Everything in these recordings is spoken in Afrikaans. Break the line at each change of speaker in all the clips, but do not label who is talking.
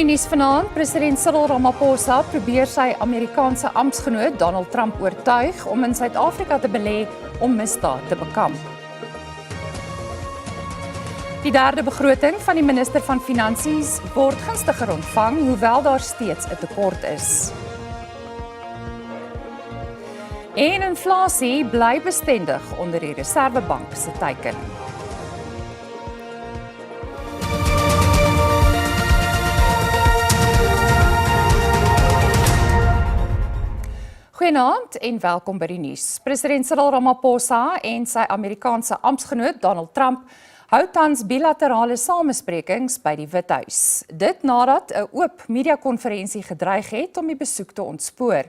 die nuus vanaand, president Cyril Ramaphosa probeer sy Amerikaanse amptgenoot Donald Trump oortuig om in Suid-Afrika te belê om misdaad te bekamp. Die derde begroting van die minister van Finansies word gunstiger ontvang, hoewel daar steeds 'n tekort is. En inflasie bly bestendig onder die Reserwebank se teiken. Goeienaand en welkom by die nuus. President Cyril Ramaphosa en sy Amerikaanse amptgenoot Donald Trump hou tans bilaterale samesprekings by die Withuis. Dit nadat 'n oop mediakonferensie gedreig het om die besoek te ontspoor.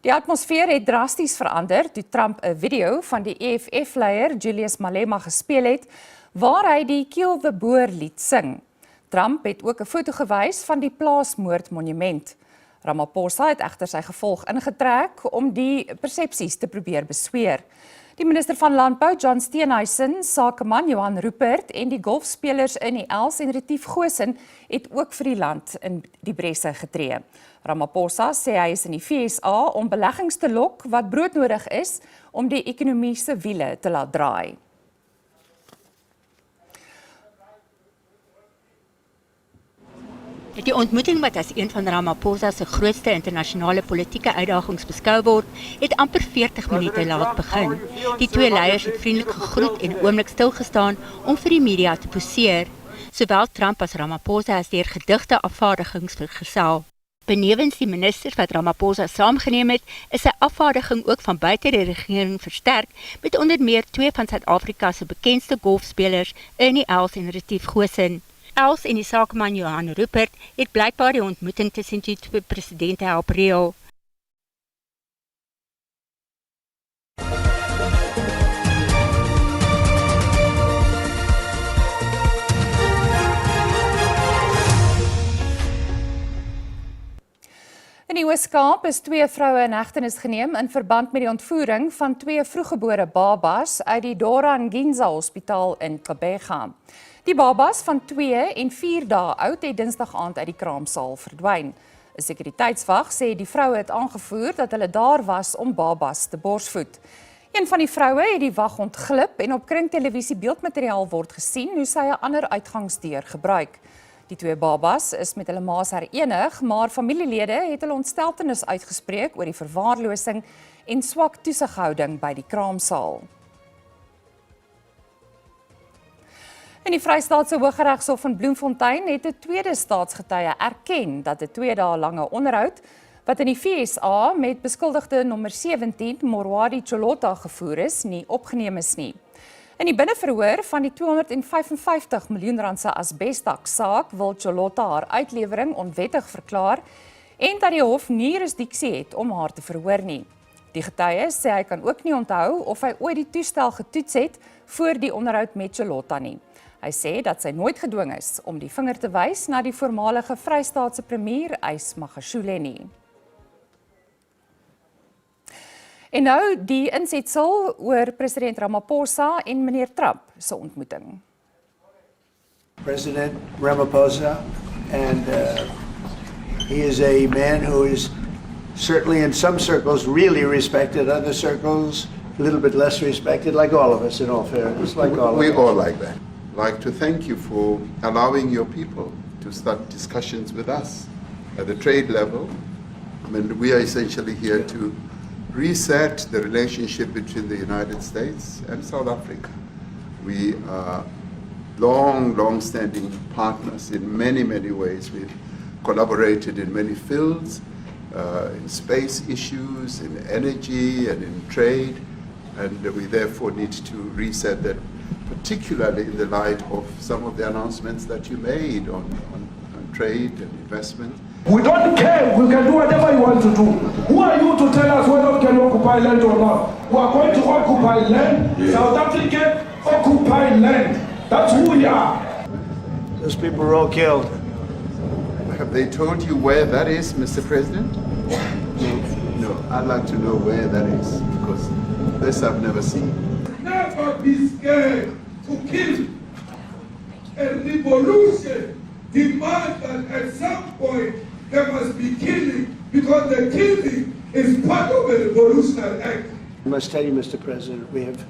Die atmosfeer het drasties verander toe Trump 'n video van die EFF-leier Julius Malema gespeel het, waar hy die Kill the Boer lied sing. Trump het ook 'n foto gewys van die plaasmoordmonument. Ramaphosa het egter sy gevolg ingetrek om die persepsies te probeer besweer. Die minister van Landbou, John Steenhuisen, sakeman Johan Rupert en die golfspelers in die Els en Retief Goosen het ook vir die land in die bresse getree. Ramaphosa sê hy is in die VSA om beleggings te lok wat broodnodig is om die ekonomiese wiele te laat draai.
Die ontmoeting wat as een van Ramaphosa se grootste internasionale politieke uitdagings beskou word, het amper 40 minute laat begin. Die twee leiers het vriendelik gegroet en 'n oomblik stil gestaan om vir die media te poseer. Sowel Trump as Ramaphosa is deur gedigte afvaardigings vergesel. Benewens die ministers wat Ramaphosa saamgeneem het, is sy afvaardiging ook van buite die regering versterk, met onder meer twee van Suid-Afrika se bekendste golfspelers in die Els en Retief Goosen. Els en die sakeman Johan Rupert het blykbaar die ontmoeting tussen die twee presidente help reël.
In die Oos-Kaap is twee vroue in hegtenis geneem in verband met die ontvoering van twee vroeggebore babas uit die Dora Nginza Hospitaal in Gqeberha. Die babas van 2 en 4 dae oud het Dinsdag aand uit die kraamsaal verdwyn. 'n Sekuriteitswag sê die vroue het aangevoer dat hulle daar was om babas te borsvoed. Een van die vroue het die wag ontglip en op kringtelevisie beeldmateriaal word gesien hoe sy 'n ander uitgangsdeur gebruik. Die twee babas is met hulle ma's herenig, maar familielede het hulle ontsteltenis uitgespreek oor die verwaarlosing en swak toesighouding by die kraamsaal. In die Vrystaatse Hooggeregshof in Bloemfontein het 'n tweede staatsgetuie erken dat 'n 2 dae lange onderhoud wat in die VSA met beskuldigde nommer 17 Morwadi Cholota gevoer is, nie opgeneem is nie. In die binneverhoor van die 255 miljoen rand se asbestak-saak wil Cholota haar uitlewering onwettig verklaar en dat die hof nie jurisdiksie het om haar te verhoor nie. Die getuie sê hy kan ook nie onthou of hy ooit die toestel getoets het voor die onderhoud met Cholota nie. Hy sê dat sy nooit gedwing is om die vinger te wys na die voormalige Vrystaatse premier Ys Magashule nie. En nou die insetsel oor president Ramaphosa en meneer Trump se ontmoeting.
President Ramaphosa, and he is a man who is certainly in some circles really respected, other circles a little bit less respected, like all of us in all fairness, like all of us.
We all like that. I'd like to thank you for allowing your people to start discussions with us at the trade level. I mean, we are essentially here to reset the relationship between the United States and South Africa. We are long-standing partners in many ways. We've collaborated in many fields, in space issues, in energy and in trade, and we therefore need to reset that, particularly in the light of some of the announcements that you made on trade and investment.
We don't care. We can do whatever you want to do. Who are you to tell us whether we can occupy land or not? We are going to occupy land. Yeah. South Africa occupy land. That's who we are.
Those people were all killed.
Have they told you where that is, Mr. President? No. I'd like to know where that is, because this I've never seen.
Never be scared to kill. A revolution demand that at some point there must be killing, because the killing is part of a revolutionary act.
I must tell you, Mr. President, we have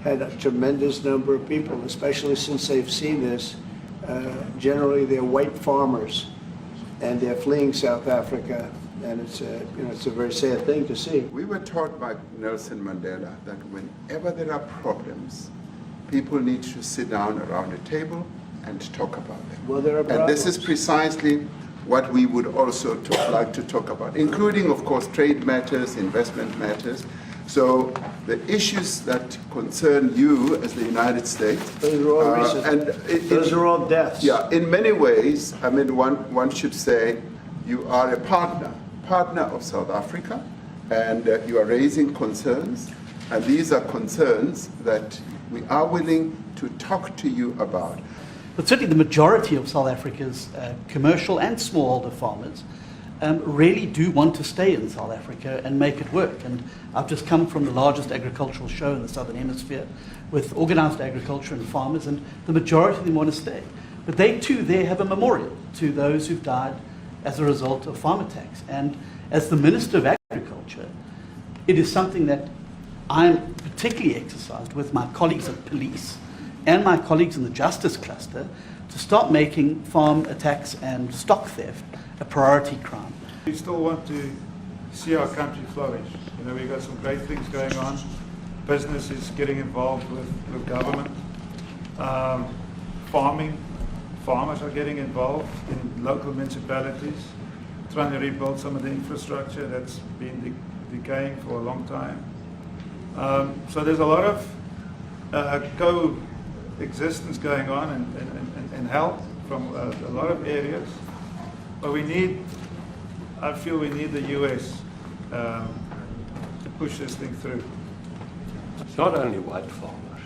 had a tremendous number of people, especially since they've seen this. Generally, they're white farmers, and they're fleeing South Africa, and it's a very sad thing to see.
We were taught by Nelson Mandela that whenever there are problems, people need to sit down around a table and talk about them.
Well, there are
and this is
problems.
precisely what we would also like to talk about, including, of course, trade matters, investment matters. So the issues that concern you as the United States,
Those are all recent. Those are all deaths.
yeah, in many ways, I mean, one should say you are a partner of South Africa, and you are raising concerns, and these are concerns that we are willing to talk to you about.
But certainly the majority of South Africa's commercial and smallholder farmers really do want to stay in South Africa and make it work. And I've just come from the largest agricultural show in the Southern Hemisphere with organized agriculture and farmers, and the majority of them want to stay. But they too there have a memorial to those who've died as a result of farm attacks. And as the Minister of Agriculture, it is something that I'm particularly exercised with my colleagues at police and my colleagues in the justice cluster to start making farm attacks and stock theft a priority crime.
We still want to see our country flourish. You know, we've got some great things going on. Business is getting involved with government. Farmers are getting involved in local municipalities, trying to rebuild some of the infrastructure that's been decaying for a long time. So there's a lot of coexistence going on and help from a lot of areas. But I feel we need the US to push this thing through.
It's not only white farmers,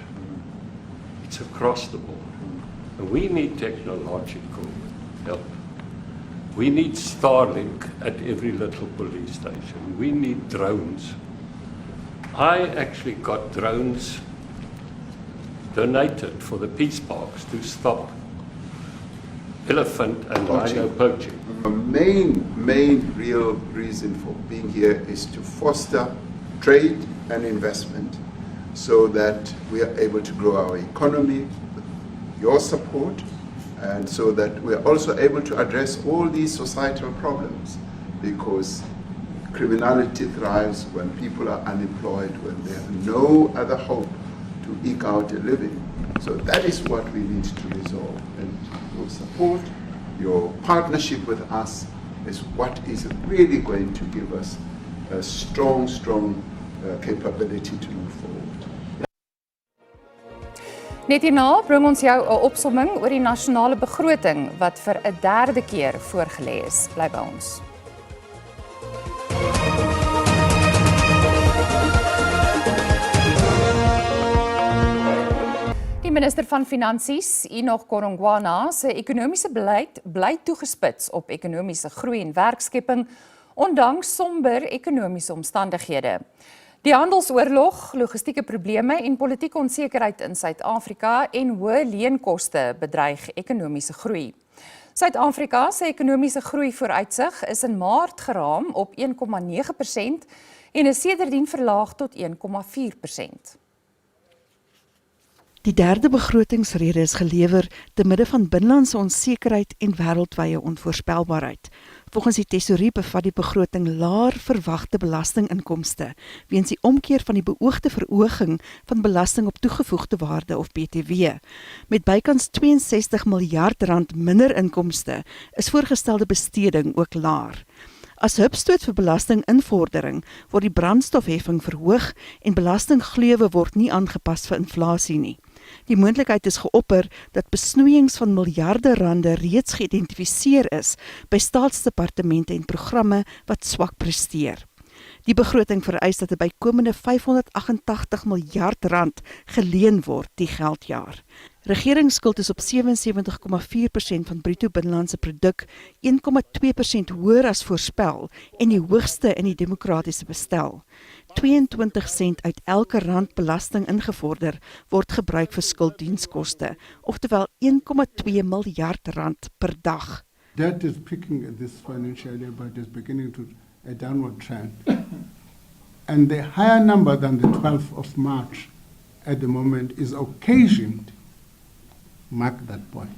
it's across the board. And we need technological help. We need Starlink at every little police station. We need drones. I actually got drones donated for the peace parks to stop elephant and rhino poaching.
The main real reason for being here is to foster trade and investment so that we are able to grow our economy with your support, and so that we are also able to address all these societal problems, because criminality thrives when people are unemployed, when they have no other hope to eke out a living. So that is what we need to resolve, and your support, your partnership with us is what is really going to give us a strong capability to move forward.
Net hierna bring ons jou 'n opsomming oor die nasionale begroting wat vir 'n derde keer voorgelê is. Bly by ons. Die minister van Finansies, Enoch Godongwana, se ekonomiese beleid bly toegespits op ekonomiese groei en werkskepping, ondanks somber ekonomiese omstandighede. Die handelsoorlog, logistieke probleme en politieke onsekerheid in Suid-Afrika en hoë leenkoste bedreig ekonomiese groei. Suid-Afrika se ekonomiese groei vooruitsig is in Maart geraam op 1,9% en is sedertdien verlaag tot 1,4%.
Die derde begrotingsrede is gelewer te midde van binnelandse onsekerheid en wêreldwye onvoorspelbaarheid. Volgens die tesourie bevat die begroting laer verwagte belastinginkomste weens die omkeer van die beoogde verhoging van belasting op toegevoegde waarde of BTW. Met bykans 62 miljard rand minder inkomste is voorgestelde besteding ook laer. As hupstoot vir belastinginvordering word die brandstofheffing verhoog en belastinggleuwe word nie aangepas vir inflasie nie. Die moontlikheid is geopper dat besnoeiings van miljarde rande reeds geïdentifiseer is by staatsdepartemente en programme wat swak presteer. Die begroting vereis dat 'n bykomende 588 miljard rand geleen word die geldjaar. Regeringsskuld is op 77,4% van bruto binnelandse produk, 1,2% hoër as voorspel en die hoogste in die demokratiese bestel. 22 sent uit elke rand belasting ingevorder word gebruik vir skulddienskoste, oftewel 1,2 miljard rand per dag.
Debt is peaking in this financial year, but is beginning to a downward trend. And the higher number than the 12th of March at the moment is occasioned, mark that point,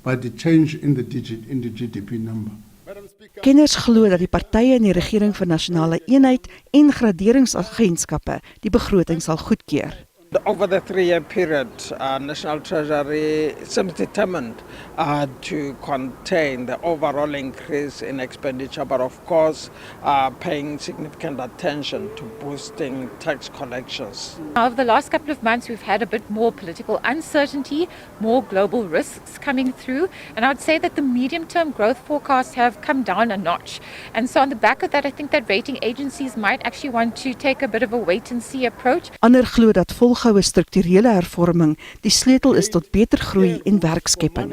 by the change in the GDP number.
Kenners glo dat die partye in die regering vir nasionale eenheid en graderingsagentskappe die begroting sal goedkeur.
Over the 3-year period, National Treasury seems determined to contain the overall increase in expenditure, but of course paying significant attention to boosting tax collections.
Over the last couple of months, we've had a bit more political uncertainty, more global risks coming through, and I would say that the medium-term growth forecasts have come down a notch. And so on the back of that, I think that rating agencies might actually want to take a bit of a wait-and-see approach.
Ander glo dat volgehoue strukturele hervorming die sleutel is tot beter groei en werkskepping.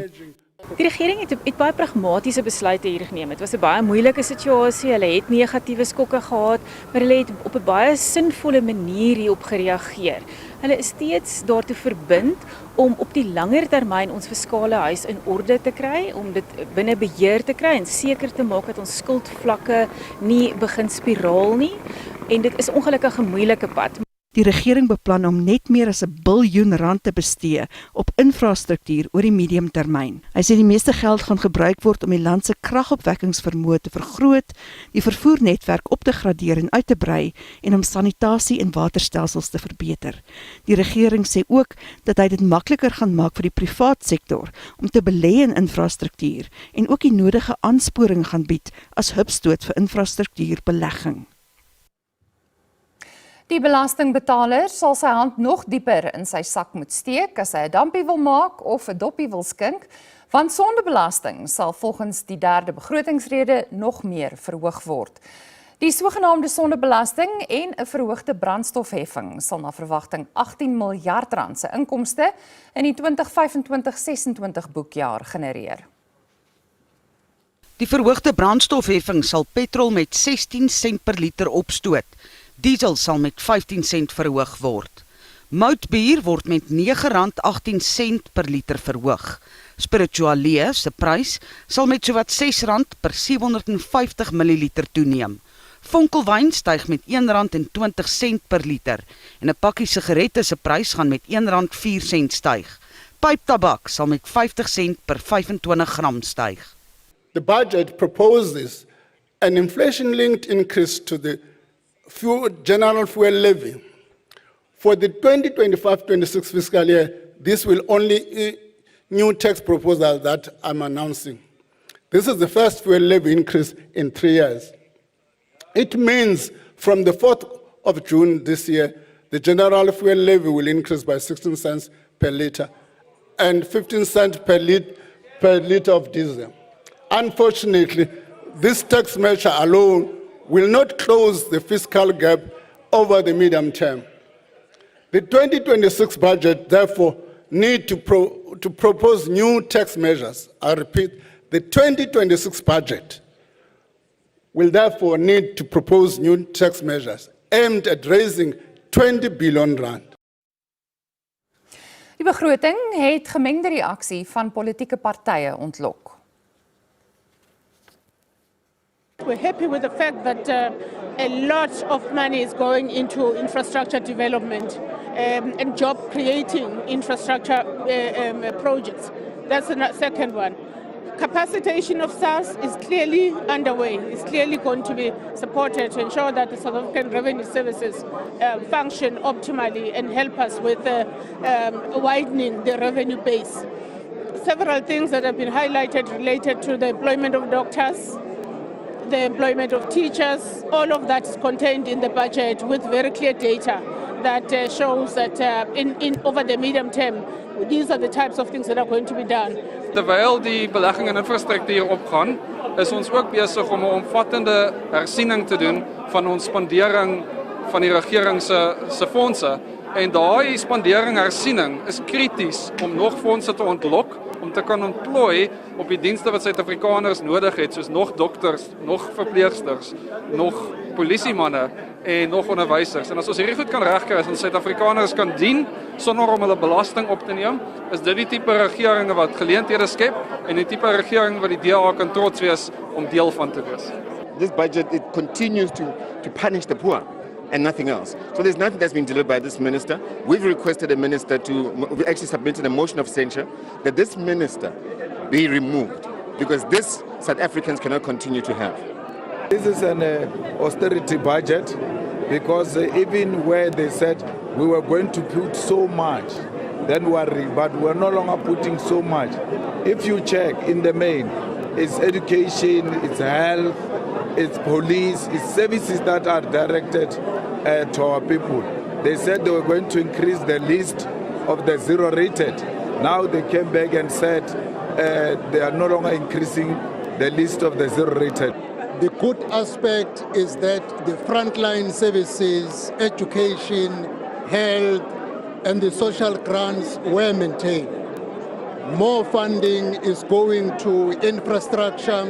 Die regering het baie pragmatiese besluite hier geneem. Dit was 'n baie moeilike situasie. Hulle het negatiewe skokke gehad, maar hulle het op 'n baie sinvolle manier hierop gereageer. Hulle is steeds daartoe verbind om op die langer termyn ons fiskale huis in orde te kry, om dit binne beheer te kry en seker te maak dat ons skuldvlakke nie begin spiraal nie. En dit is ongelukkig 'n moeilike pad. Die regering beplan om net meer as 'n biljoen rand te bestee op infrastruktuur oor die mediumtermyn. Hy sê die meeste geld gaan gebruik word om die land se kragopwekkingsvermoë te vergroot, die vervoernetwerk op te gradeer en uit te brei en om sanitasie en waterstelsels te verbeter. Die regering sê ook dat hy dit makliker gaan maak vir die privaat sektor om te belê in infrastruktuur en ook die nodige aansporing gaan bied as hupstoot vir infrastruktuurbelegging.
Die belastingbetaler sal sy hand nog dieper in sy sak moet steek as hy 'n dampie wil maak of 'n doppie wil skink, want sondebelasting sal volgens die derde begrotingsrede nog meer verhoog word. Die sogenaamde sondebelasting en 'n verhoogde brandstofheffing sal na verwagting 18 miljard rand se inkomste in die 2025-26 boekjaar genereer.
Die verhoogde brandstofheffing sal petrol met 16 sent per liter opstoot. Diesel sal met 15 sent verhoog word. Moutbier word met R9.18 per liter verhoog. Spiritualee se prys sal met sowat R6 per 750 ml toeneem. Vonkelwyn styg met R1.20 per liter en 'n pakkie sigarette se prys gaan met R1.04 styg. Pyptabak sal met 50 sent per 25 gram styg.
The budget proposes an inflation-linked increase to the general fuel levy. For the 2025-26 fiscal year, this will only new tax proposal that I'm announcing. This is the first fuel levy increase in 3 years. It means from the 4th of June this year, the general fuel levy will increase by 16 cents per litre and 15 cents per litre of diesel. Unfortunately, this tax measure alone will not close the fiscal gap over the medium term. The 2026 budget, therefore, need to propose new tax measures. I repeat, the 2026 budget will therefore need to propose new tax measures aimed at raising 20 billion rand.
Die begroting het gemengde reaksie van politieke partye ontlok.
We're happy with the fact that a lot of money is going into infrastructure development and job-creating infrastructure projects. That's the second one. Capacitation of SARS is clearly underway. It's clearly going to be supported to ensure that the South African Revenue Services function optimally and help us with widening the revenue base. Several things that have been highlighted related to the employment of doctors, the employment of teachers, all of that is contained in the budget with very clear data that shows that in over the medium term, these are the types of things that are going to be done.
Terwyl die belegging in infrastruktuur opgaan, is ons ook besig om 'n omvattende hersiening te doen van ons spandering van die regering se fondse En daai spandering hersiening is krities om nog fondse te ontlok, om te kan ontplooi op die dienste wat Suid-Afrikaners nodig het, soos nog dokters, nog verpleegsters, nog polisiemanne en nog onderwysers. En as ons hierdie goed kan regkry, as ons Suid-Afrikaners kan dien sonder om hulle belasting op te neem, is dit die tipe regering wat geleenthede skep en die tipe regering wat die DA kan trots wees om deel van te wees.
This budget, it continues to punish the poor and nothing else. So there's nothing that's been delivered by this minister. We've requested the minister we actually submitted a motion of censure that this minister be removed because this South Africans cannot continue to have.
This is an austerity budget because even where they said we were going to put so much, then worry, but we're no longer putting so much. If you check in the main, it's education, it's health, it's police, it's services that are directed to our people. They said they were going to increase the list of the zero rated. Now they came back and said they are no longer increasing the list of the zero rated.
The good aspect is that the frontline services, education, health, and the social grants were maintained. More funding is going to infrastructure,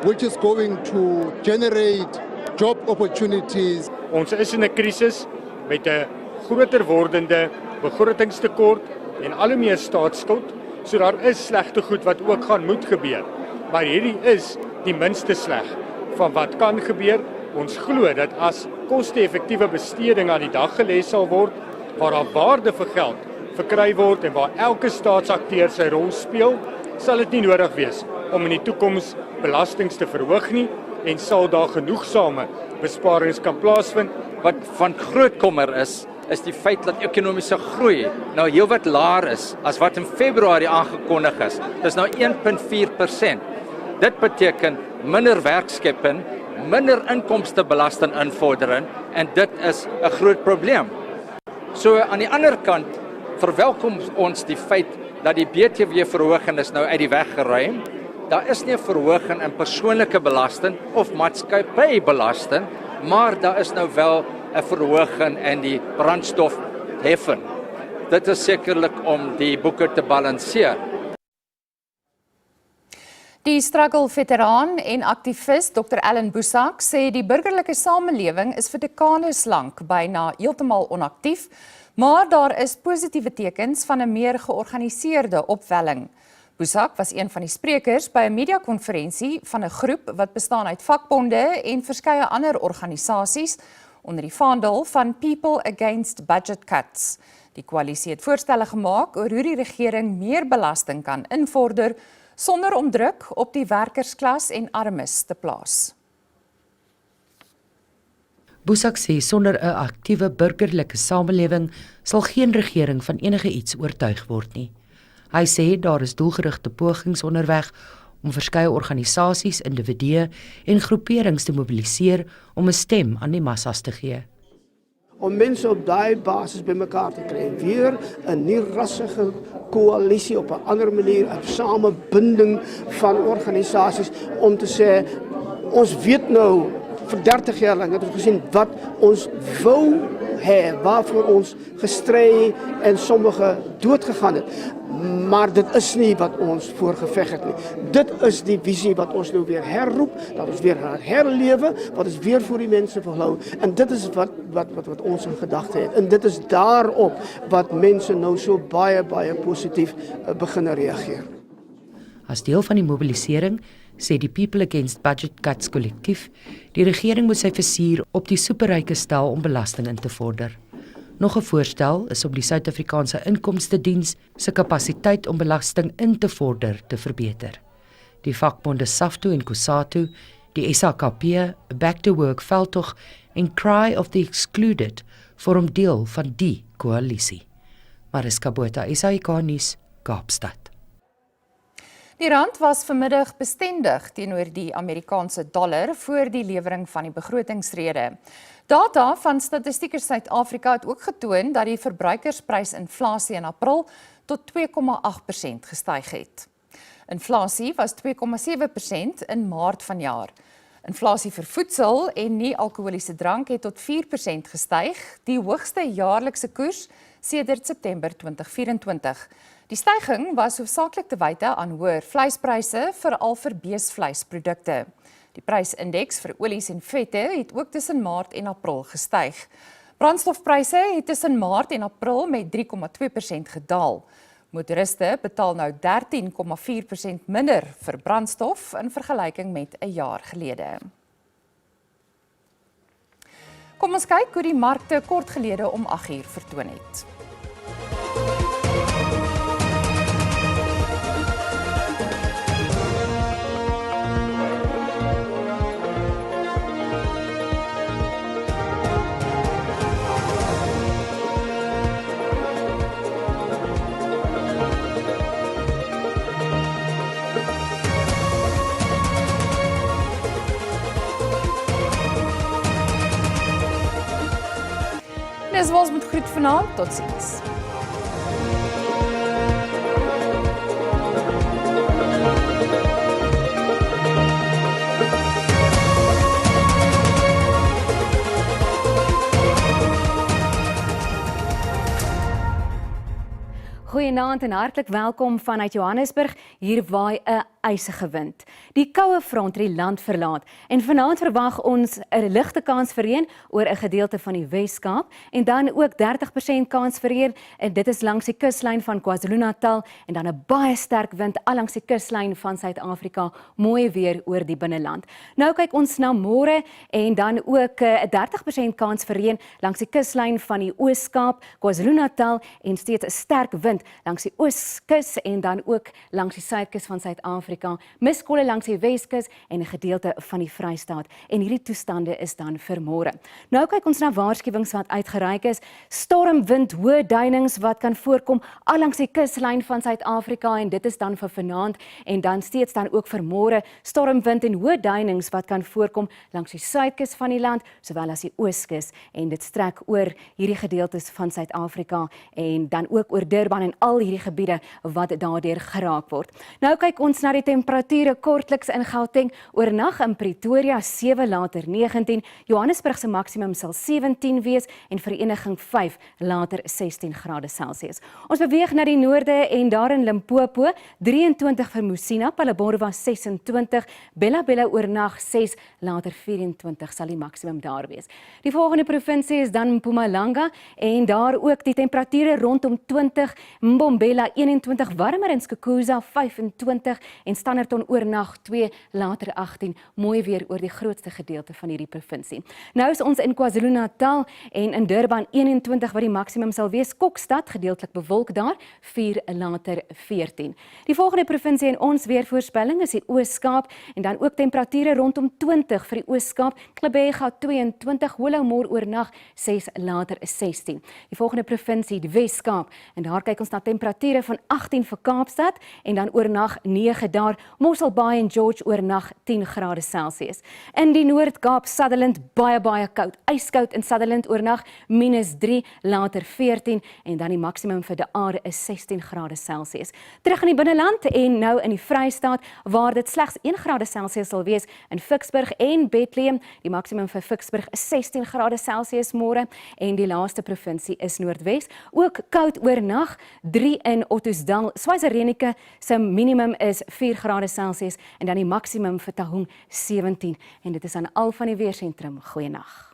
which is going to generate job opportunities.
Ons is in 'n krisis met 'n groter wordende begrotingstekort en al hoe meer staatsskuld, so daar is slegte goed wat ook gaan moet gebeur. Maar hierdie is die minste sleg van wat kan gebeur. Ons glo dat as koste-effektiewe besteding aan die dag gelê sal word, waar daar waarde vir geld verkry word en waar elke staatsakteur sy rol speel, sal dit nie nodig wees om in die toekoms belastings te verhoog nie en sal daar genoegsame besparings kan plaasvind.
Wat van groot kommer is die feit dat ekonomiese groei nou heelwat laer is as wat in Februarie aangekondig is. Dis nou 1.4%. Dit beteken minder werkskepping, minder inkomstebelasting invordering en dit is 'n groot probleem. So aan die ander kant verwelkom ons die feit dat die BTW-verhoging is nou uit die weg geruim. Daar is nie 'n verhoging in persoonlike belasting of maatskappybelasting, maar daar is nou wel 'n verhoging in die brandstofheffing. Dit is sekerlik om die boeke te balanseer.
Die struggle-veteraan en aktivis Dr. Ellen Boesak sê die burgerlike samelewing is vir dekades lank byna heeltemal onaktief, maar daar is positiewe tekens van 'n meer georganiseerde opwelling. Boesak was een van die sprekers by 'n mediakonferensie van 'n groep wat bestaan uit vakbonde en verskeie ander organisasies onder die vaandel van People Against Budget Cuts. Die koalisie het voorstelle gemaak oor hoe die regering meer belasting kan invorder sonder om druk op die werkersklas en armes te plaas.
Boesak sê sonder 'n aktiewe burgerlike samelewing sal geen regering van enige iets oortuig word nie. Hy sê daar is doelgerigte pogings onderweg om verskeie organisasies, individue en groeperings te mobiliseer om 'n stem aan die massas te gee.
Om mense op daai basis bymekaar te kry, weer 'n nie rassige koalisie op 'n ander manier, 'n samebinding van organisasies om te sê ons weet nou vir 30 jaar lank het ons gesien wat ons wou hê, waarvoor ons gestry en sommige doodgegaan het. Maar dit is nie wat ons voorgeveg het nie. Dit is die visie wat ons nou weer herroep, dat ons weer herlewe, wat ons weer vir die mense verhou. En dit is wat ons in gedagte het. En dit is daarop wat mense nou so baie positief begin reageer.
As deel van die mobilisering sê die People Against Budget Cuts kollektief, die regering moet sy vizier op die superryke stel om belasting in te vorder. Nog 'n voorstel is om die Suid-Afrikaanse Inkomstediens se kapasiteit om belasting in te vorder te verbeter. Die vakbonde SAFTU en COSATU, die SAKP, Back to Work veldtog en Cry of the Excluded vorm deel van die koalisie. Mariska Botha, SAK nuus, Kaapstad.
Die rand was vanmiddag bestendig teenoor die Amerikaanse dollar voor die lewering van die begrotingsrede. Data van Statistiek Suid-Afrika het ook getoon dat die verbruikersprysinflasie in April tot 2,8% gestyg het. Inflasie was 2,7% in Maart vanjaar. Inflasie vir voedsel en nie-alkoholiese drank het tot 4% gestyg, die hoogste jaarlikse koers sedert September 2024. Die styging was hoofsaaklik te wyte aan hoër vleispryse, veral vir beesvleisprodukte. Die prysindeks vir olies en vette het ook tussen Maart en April gestyg. Brandstofpryse het tussen Maart en April met 3,2% gedaal. Motoriste betaal nou 13,4% minder vir brandstof in vergelyking met 'n jaar gelede. Kom ons kyk hoe die markte kort gelede om 8uur vertoon het. Dis wat ons moet groet vanaand. Totsiens.
Goeienaand en hartlik welkom vanuit Johannesburg. Hier waai 'n ysige wind. Die koue front het die land verlaat en vanaand verwag ons 'n ligte kans vir reën oor 'n gedeelte van die Wes-Kaap en dan ook 30% kans vir reën en dit is langs die kuslyn van KwaZulu-Natal en dan 'n baie sterk wind al langs die kuslyn van Suid-Afrika, mooi weer oor die binneland. Nou kyk ons na môre en dan ook 'n 30% kans vir reën langs die kuslyn van die Oos-Kaap, KwaZulu-Natal en steeds 'n sterk wind langs die Ooskus en dan ook langs die Suidkus van Suid-Afrika. Miskolle langs die Weskus en 'n gedeelte van die Vrystaat. En hierdie toestande is dan vir môre. Nou kyk ons na waarskuwings wat uitgereik is. Stormwind, hoë duinings wat kan voorkom al langs die kuslyn van Suid-Afrika en dit is dan vir vanaand en dan steeds dan ook vir môre. Stormwind en hoë duinings wat kan voorkom langs die Suidkus van die land sowel as die Ooskus en dit strek oor hierdie gedeeltes van Suid-Afrika en dan ook oor Durban en al hierdie gebiede wat daardeur geraak word. Nou kyk ons na die temperature kortliks in Gauteng, oornag in Pretoria 7 later 19, Johannesburg se maksimum sal 17 wees en Vereniging 5 later 16 grade Celsius. Ons beweeg na die noorde en daar in Limpopo 23 vir Musina, Palabora 26, Bella oornag 6 later 24 sal die maksimum daar wees. Die volgende provinsie is dan Mpumalanga en daar ook die temperature rondom 20, Mbombela 21, warmer in Skukuza 25 en Standerton oornag 2 later 18, mooi weer oor die grootste gedeelte van hierdie provinsie. Nou is ons in KwaZulu-Natal en in Durban 21 wat die maksimum sal wees, Kokstad gedeeltelik bewolk daar 4 later 14. Die volgende provinsie in ons weervoorspelling is die Oos-Kaap en dan ook temperature rondom 20 vir die Oos-Kaap, Klebega 22, Holomore oornag 6 later 16. Die volgende provinsie die Wes-Kaap en daar kyk ons na temperature van 18 vir Kaapstad en dan oornag 9 daar, Mossel Bay en George oornag 10 grade Celsius. In die Noord-Kaap, Sutherland baie koud, yskoud in Sutherland oornag -3 later 14 en dan die maksimum vir die aarde is 16 grade Celsius. Terug in die binneland en nou in die Vrystaat waar dit slegs 1 grade Celsius sal wees in Ficksburg en Bethlehem. Die maksimum vir Ficksburg is 16 grade Celsius môre en die laaste provinsie is Noordwes, ook koud oornag 3 in Ottosdal. Swaziland se minimum is 4 grade Celsius en dan die maksimum vir Taung 17 en dit is aan al van die weersentrum. Goeienaand.